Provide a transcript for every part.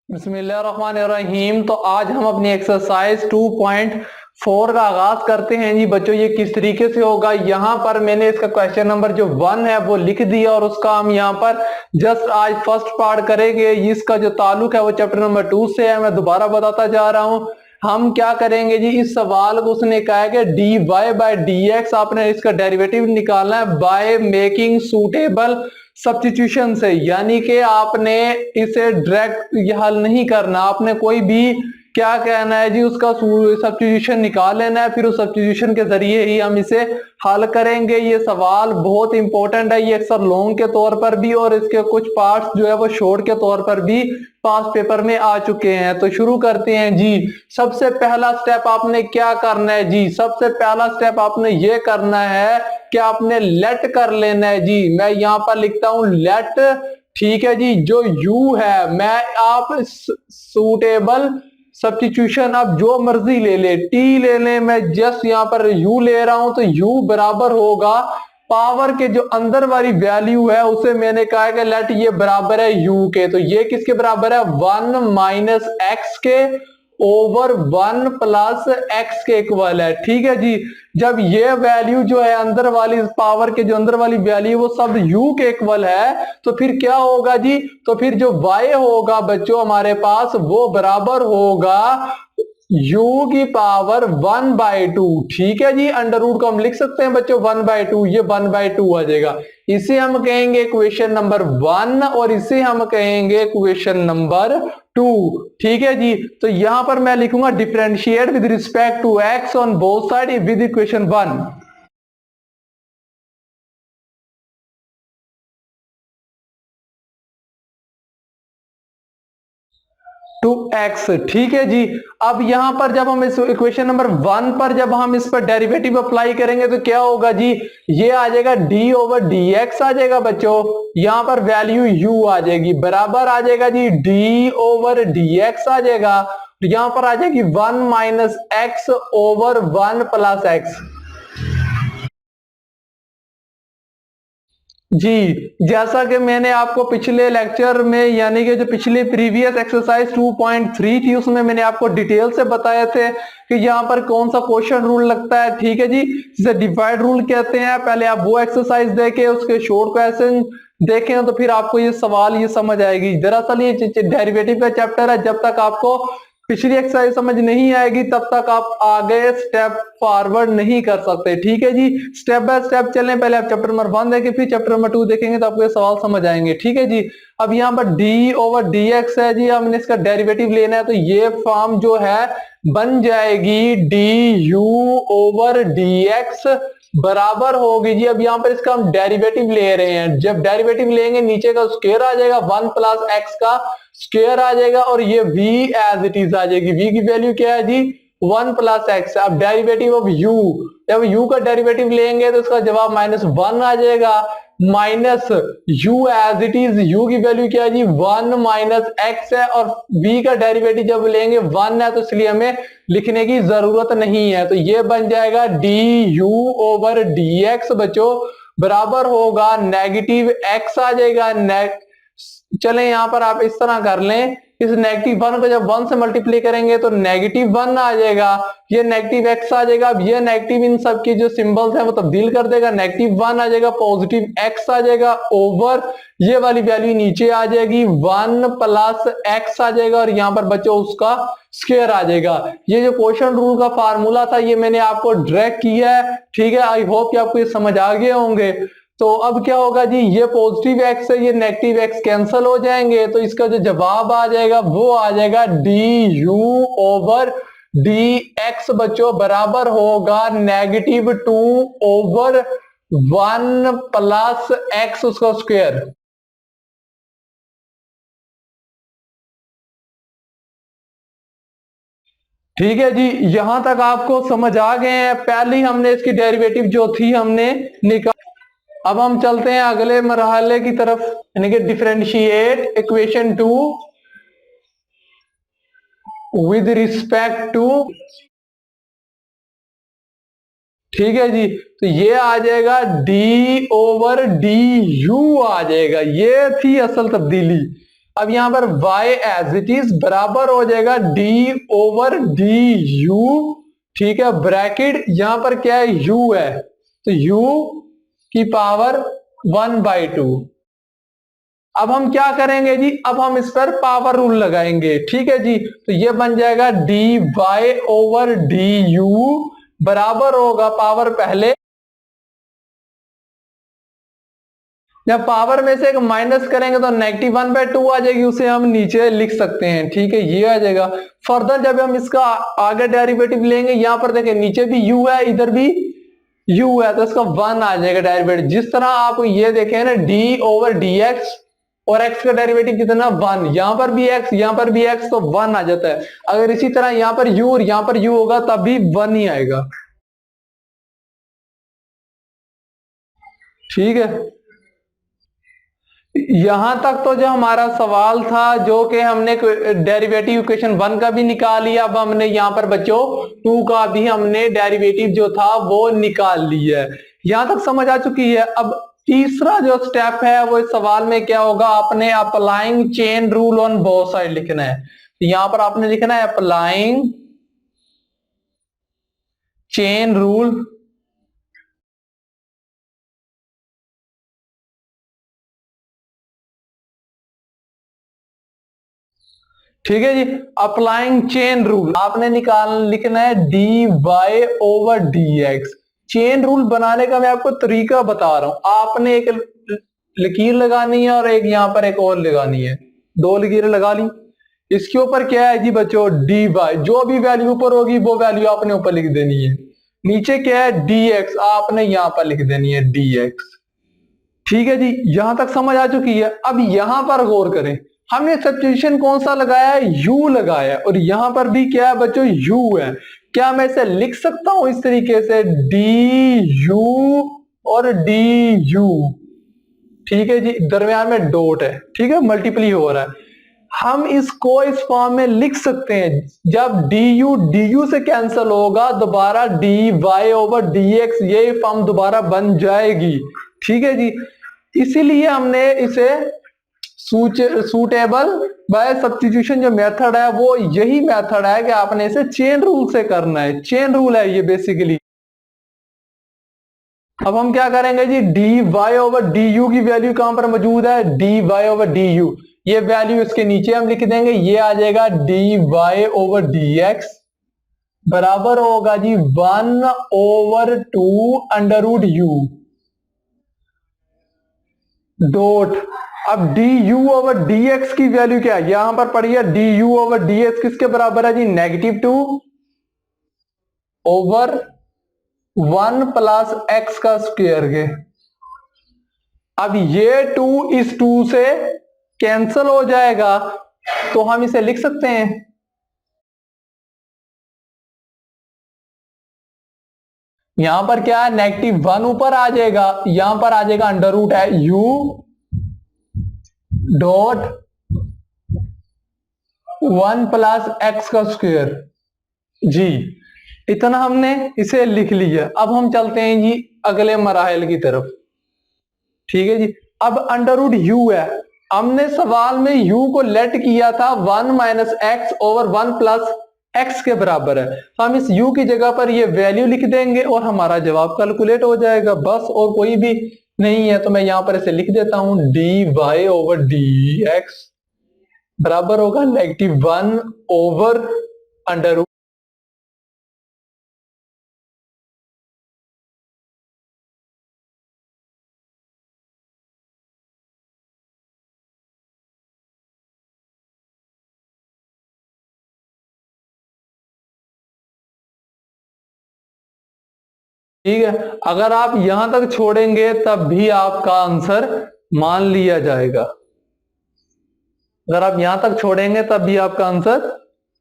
बिस्मिल्लाहिर्रहमानिर्रहीम। तो आज हम अपनी एक्सरसाइज 2.4 का आगाज करते हैं जी बच्चों। ये किस तरीके से होगा, यहाँ पर मैंने इसका क्वेश्चन नंबर जो 1 है वो लिख दिया और उसका हम यहाँ पर जस्ट आज फर्स्ट पार्ट करेंगे। इसका जो ताल्लुक है वो चैप्टर नंबर 2 से है। मैं दोबारा बताता जा रहा हूँ। हम क्या करेंगे जी, इस सवाल को उसने कहा है कि dy बाय dx आपने इसका डेरिवेटिव निकालना है बाय मेकिंग सूटेबल सब्स्टिट्यूशन से, यानी कि आपने इसे डायरेक्ट हल नहीं करना, आपने कोई भी क्या कहना है जी उसका सब्स्टिट्यूशन निकाल लेना है, फिर उस सब्स्टिट्यूशन के जरिए ही हम इसे हल करेंगे। ये सवाल बहुत इंपॉर्टेंट है, ये अक्सर लॉन्ग के तौर पर भी और इसके कुछ पार्ट्स जो है वो शॉर्ट के तौर पर भी पास पेपर में आ चुके हैं। तो शुरू करते हैं जी। सबसे पहला स्टेप आपने क्या करना है जी, सबसे पहला स्टेप आपने ये करना है कि आपने लेट कर लेना है जी। मैं यहाँ पर लिखता हूं लेट, ठीक है जी। जो u है, मैं आप सूटेबल सब्स्टिट्यूशन आप जो मर्जी ले ले, t ले ले, मैं जस्ट यहाँ पर u ले रहा हूं। तो u बराबर होगा पावर के जो अंदर वाली वैल्यू है उसे मैंने कहा है कि लेट ये बराबर है u के। तो ये किसके बराबर है, 1 माइनस एक्स के ओवर 1 प्लस एक्स के इक्वल है, ठीक है जी। जब ये वैल्यू जो है अंदर वाली पावर के जो अंदर वाली वैल्यू वो सब u के इक्वल है, तो फिर क्या होगा जी, तो फिर जो y होगा बच्चों हमारे पास वो बराबर होगा u की पावर 1/2, ठीक है जी। अंडर रूट को हम लिख सकते हैं बच्चों 1/2, ये 1/2 आ जाएगा। इसे हम कहेंगे इक्वेशन नंबर 1 और इसे हम कहेंगे इक्वेशन नंबर 2, ठीक है जी। तो यहां पर मैं लिखूंगा differentiate with respect to x on both side with equation 1 to x, ठीक है जी। अब यहां पर जब हम इस इक्वेशन नंबर 1 पर जब हम इस पर डेरिवेटिव अप्लाई करेंगे तो क्या होगा जी, ये आ जाएगा डी ओवर डी एक्स आ जाएगा बच्चों। यहां पर वैल्यू u आ जाएगी, बराबर आ जाएगा जी डी ओवर डी एक्स आ जाएगा। यहां पर आ जाएगी 1 minus x over 1 plus x. जी, जैसा कि मैंने आपको पिछले लेक्चर में यानी कि जो पिछली प्रीवियस एक्सरसाइज 2.3 थी उसमें मैंने आपको डिटेल से बताए थे कि यहाँ पर कौन सा क्वेश्चन रूल लगता है, ठीक है जी। जिसे डिवाइड रूल कहते हैं। पहले आप वो एक्सरसाइज देखें, उसके शॉर्ट क्वेश्चन देखें तो फिर आपको ये सवाल ये समझ आएगी। दरअसल ये डेरिवेटिव का चैप्टर है, जब तक आपको पिछली एक्सरसाइज समझ नहीं आएगी तब तक आप आगे स्टेप फॉरवर्ड नहीं कर सकते, ठीक है जी। स्टेप बाय स्टेप चलें, पहले आप चैप्टर नंबर 1 देखें फिर चैप्टर नंबर 2 देखेंगे तो आपको ये सवाल समझ आएंगे, ठीक है जी। अब यहाँ पर d ओवर डी एक्स है जी, हमने इसका डेरिवेटिव लेना है तो ये फॉर्म जो है बन जाएगी D u over d x बराबर होगी जी। अब यहाँ पर इसका हम डेरिवेटिव ले रहे हैं, जब डेरिवेटिव लेंगे नीचे का स्क्वायर आ जाएगा, 1 प्लस एक्स का स्क्वायर आ जाएगा और ये v एज इट इज आ जाएगी। v की वैल्यू क्या है जी, 1 प्लस एक्स। अब डेरिवेटिव ऑफ u, जब u का डेरिवेटिव लेंगे तो इसका जवाब -1 आ जाएगा। Minus u as it is, u की वैल्यू क्या है जी 1 माइनस एक्स है और v का डेरिवेटिव जब लेंगे 1 है तो इसलिए हमें लिखने की जरूरत नहीं है। तो ये बन जाएगा D u over d x बच्चों बराबर होगा नेगेटिव एक्स आ जाएगा। चलें यहां पर आप इस तरह कर लें, इस नेगेटिव 1 को जब 1 से मल्टीप्लाई करेंगे तो नेगेटिव 1 आ जाएगा, ये नेगेटिव एक्स आ जाएगा। अब ये नेगेटिव इन सब के जो सिंबल्स हैं वो तब्दील कर देगा, नेगेटिव 1 आ जाएगा, पॉजिटिव एक्स आ जाएगा ओवर ये वाली वैल्यू नीचे आ जाएगी 1 प्लस एक्स आ जाएगा और यहाँ पर बच्चों उसका स्क्वायर आ जाएगा। ये जो क्वेश्चन रूल का फार्मूला था ये मैंने आपको ड्रैग किया है, ठीक है। आई होप कि आपको ये समझ आ गए होंगे। तो अब क्या होगा जी, ये पॉजिटिव एक्स है ये नेगेटिव एक्स कैंसिल हो जाएंगे तो इसका जो जवाब आ जाएगा वो आ जाएगा D u over d x बच्चों बराबर होगा -2 ओवर 1 प्लस एक्स उसका स्क्वायर। ठीक है जी, यहां तक आपको समझ आ गए हैं। पहले हमने इसकी डेरिवेटिव जो थी हमने निकाल। अब हम चलते हैं अगले मरहले की तरफ, यानी कि differentiate equation 2 with respect to, ठीक है जी। तो ये आ जाएगा d ओवर डी यू आ जाएगा, ये थी असल तब्दीली। अब यहां पर y एज इट इज बराबर हो जाएगा d ओवर डी यू, ठीक है, ब्रैकेट यहां पर क्या है, u है, तो u की पावर 1/2। अब हम क्या करेंगे जी, अब हम इस पर पावर रूल लगाएंगे, ठीक है जी, तो ये बन जाएगा dy ओवर डी यू बराबर होगा पावर पहले, जब पावर में से एक माइनस करेंगे तो -1/2 आ जाएगी, उसे हम नीचे लिख सकते हैं, ठीक है, ये आ जाएगा। फर्दर जब हम इसका आगे डेरिवेटिव लेंगे, यहां पर देखें नीचे भी u है, इधर भी u है, तो इसका 1 आ जाएगा डेरिवेटिव। जिस तरह आप ये देखें ना d ओवर dx और x का डेरिवेटिव कितना 1, यहां पर भी x यहां पर भी x, तो 1 आ जाता है। अगर इसी तरह यहां पर u और यहां पर u होगा तब भी 1 ही आएगा, ठीक है। यहां तक तो जो हमारा सवाल था, जो कि हमने डेरिवेटिव इक्वेशन 1 का भी निकाल लिया, अब हमने यहां पर बच्चों 2 का भी हमने डेरिवेटिव जो था वो निकाल लिया है। यहां तक समझ आ चुकी है। अब तीसरा जो स्टेप है वो इस सवाल में क्या होगा, आपने applying chain rule on both side लिखना है। यहां पर आपने लिखना है अप्लाइंग चेन रूल ठीक है जी। अप्लाइंग चेन रूल आपने लिखना है d y over d x. Chain rule बनाने का मैं आपको तरीका बता रहा हूं। आपने एक लकीर लगानी है और एक यहां पर एक और लगानी है, 2 लकीरें लगा ली। इसके ऊपर क्या है जी बच्चों, डी वाई, जो भी वैल्यू ऊपर होगी वो वैल्यू आपने ऊपर लिख देनी है। नीचे क्या है, डी एक्स, आपने यहां पर लिख देनी है डी एक्स, ठीक है जी। यहां तक समझ आ चुकी है। अब यहां पर गौर करें, हमने सब्स्टिट्यूशन कौन सा लगाया है, u लगाया है, और यहां पर भी क्या है बच्चों, u है। क्या मैं इसे लिख सकता हूं इस तरीके से, du और du, ठीक है जी, दरमियान में डॉट है, ठीक है, मल्टीप्लाई हो रहा है। हम इसको इस फॉर्म में लिख सकते हैं, जब du से कैंसिल होगा, दोबारा dy ओवर dx, ये फॉर्म दोबारा बन जाएगी, ठीक है जी। इसीलिए हमने इसे सूटेबल बाय सब्स्टिट्यूशन जो मेथड है वो यही मेथड है कि आपने इसे चेन रूल से करना है। चेन रूल है ये बेसिकली। अब हम क्या करेंगे जी, d y over d u की वैल्यू कहां पर मौजूद है, d y over d u, ये वैल्यू इसके नीचे हम लिख देंगे, ये आ जाएगा d y over d x बराबर होगा जी 1/2 अंडर रूट यू डॉट। अब d u over d x की वैल्यू क्या है, यहां पर पड़ी है d u over d x किसके बराबर है जी, -2 ओवर 1 प्लस एक्स का स्क्वायर के। अब ये 2 इस 2 से कैंसल हो जाएगा, तो हम इसे लिख सकते हैं, यहां पर क्या है, -1 ऊपर आ जाएगा, यहां पर आ जाएगा अंडर रूट है यू डॉट 1 प्लस एक्स का स्क्वायर जी। इतना हमने इसे लिख लिया। अब हम चलते हैं जी अगले मराहल की तरफ, ठीक है जी। अब अंडर रूट यू है, हमने सवाल में u को लेट किया था 1 minus x over 1 plus x के बराबर है, तो हम इस u की जगह पर ये वैल्यू लिख देंगे और हमारा जवाब कैलकुलेट हो जाएगा, बस। और कोई भी नहीं है तो मैं यहां पर इसे लिख देता हूं, d y over d x बराबर होगा -1 ओवर अंडर रूट। ठीक है, अगर आप यहां तक छोड़ेंगे तब भी आपका आंसर मान लिया जाएगा। अगर आप यहां तक छोड़ेंगे तब भी आपका आंसर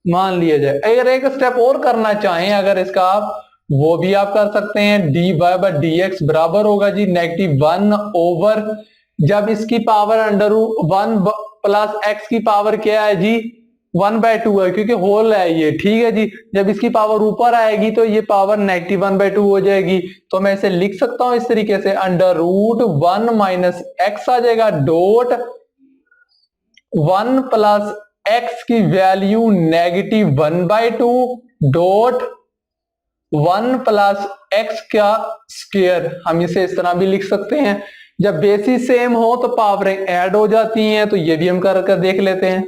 मान लिया जाए। अगर एक स्टेप और करना चाहें अगर इसका, आप वो भी आप कर सकते हैं। D y by d x बराबर होगा जी -1 ओवर, जब इसकी पावर अंडर 1 प्लस एक्स की पावर क्या है जी 1/2 है, क्योंकि होल है ये, ठीक है जी। जब इसकी पावर ऊपर आएगी तो ये पावर -1/2 हो जाएगी, तो मैं इसे लिख सकता हूं इस तरीके से, अंडर रूट 1 माइनस एक्स आ जाएगा डॉट 1 प्लस एक्स की वैल्यू -1/2 डॉट 1 प्लस एक्स का स्क्वायर, हम इसे इस तरह भी लिख सकते हैं। जब बेसिस सेम हो तो पावरें ऐड हो जाती हैं, तो ये भी हम कर देख लेते हैं।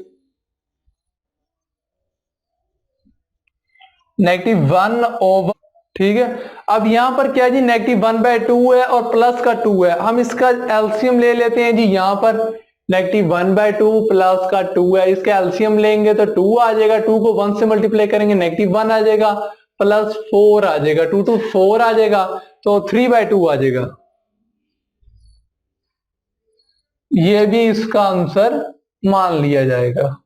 -1 ओवर, ठीक है। अब यहां पर क्या है जी, -1/2 है और प्लस का 2 है, हम इसका एलसीएम ले लेते हैं जी। यहां पर -1/2 प्लस का 2 है, इसका एलसीएम लेंगे तो 2 आ जाएगा, 2 को 1 से मल्टीप्लाई करेंगे -1 आ जाएगा, प्लस 4 आ जाएगा, 2 to 4 आ जाएगा, तो 3/2 आ जाएगा। ये भी इसका आंसर मान लिया जाएगा।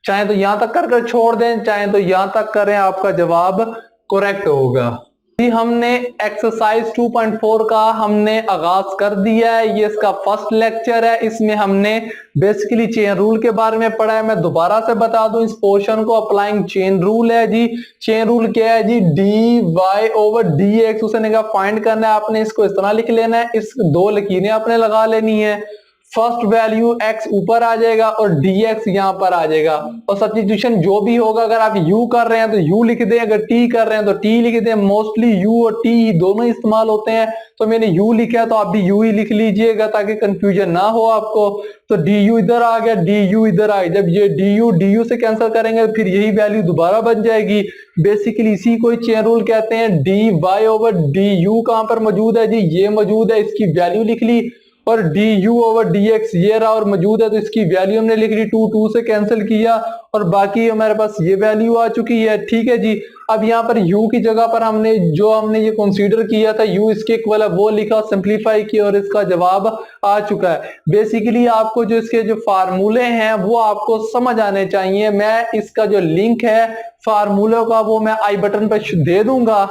चाहे तो यहां तक कर छोड़ दें, चाहे तो यहां तक करें, आपका जवाब करेक्ट होगा। जी हमने एक्सरसाइज 2.4 का हमने आगाज कर दिया है। ये इसका फर्स्ट लेक्चर है। इसमें हमने बेसिकली चेन रूल के बारे में पढ़ा है। मैं दोबारा से बता दूं इस पोर्शन को, अप्लाइंग चेन रूल है जी। चेन रूल क्या है जी, dy/dx, उसे फाइंड करना है आपने। इसको इस तरह लिख लेना है, इस 2 लकीरें आपने लगा लेनी है। फर्स्ट वैल्यू x ऊपर आ जाएगा और dx यहां पर आ जाएगा, और सब्स्टिट्यूशन जो भी होगा, अगर आप u कर रहे हैं तो u लिख दें, अगर t कर रहे हैं तो t लिख दें। मोस्टली u और t दोनों इस्तेमाल होते हैं, तो मैंने u लिखा है तो आप भी u ही लिख लीजिएगा ताकि कंफ्यूजन ना हो आपको। तो du इधर आ गया, du इधर आ गया। जब ये du से कैंसिल करेंगे फिर यही वैल्यू दोबारा बन जाएगी। बेसिकली इसी को चेन रूल कहते हैं। dy/du कहां पर मौजूद है जी, ये मौजूद है, इसकी वैल्यू लिख ली। और du/dx ये रहा और मौजूद है, तो इसकी वैल्यू हमने लिख ली, 2 से कैंसिल किया और बाकी हमारे पास ये वैल्यू आ चुकी है। ठीक है जी। अब यहाँ पर u की जगह पर हमने ये कंसीडर किया था, u इसके इक्वल है, वो लिखा, सिंप्लीफाई किया और इसका जवाब आ चुका है। बेसिकली आपको जो इसके जो फार्मूले हैं वो आपको समझ आने चाहिए। मैं इसका जो लिंक है फार्मूले का वो मैं आई बटन पर दे दूंगा।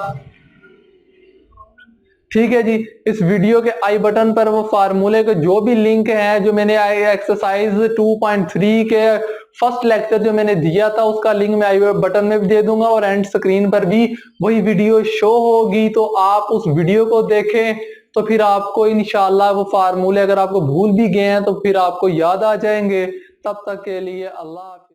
ठीक है जी। इस वीडियो के आई बटन पर वो फार्मूले के जो भी लिंक है, जो मैंने एक्सरसाइज 2.3 के फर्स्ट लेक्चर जो मैंने दिया था, उसका लिंक मैं आई बटन में भी दे दूंगा और एंड स्क्रीन पर भी वही वीडियो शो होगी। तो आप उस वीडियो को देखें तो फिर आपको इंशाल्लाह वो फार्मूले, अगर आपको भूल भी गए हैं तो फिर आपको याद आ जाएंगे। तब तक के लिए अल्लाह।